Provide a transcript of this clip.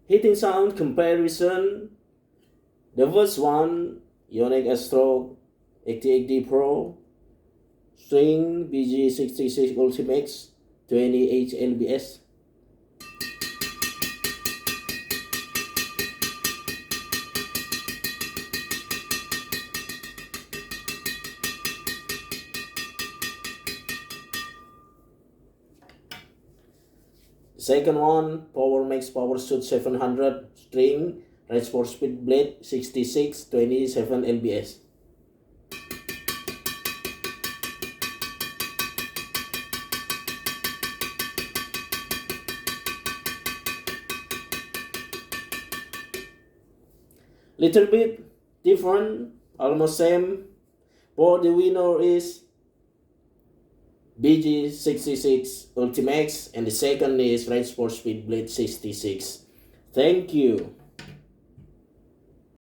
Hitting sound comparison. The first one, yonex Astrox 88D Pro, string BG66 Ultimax, 28 lbs. Second one, Powermax Power Suit 700 string, red sport speed blade 66, 27 lbs. Little bit different, almost same, but the winner is BG66 Ultimax, and the second is Red Sport Speed Blade 66. Thank you.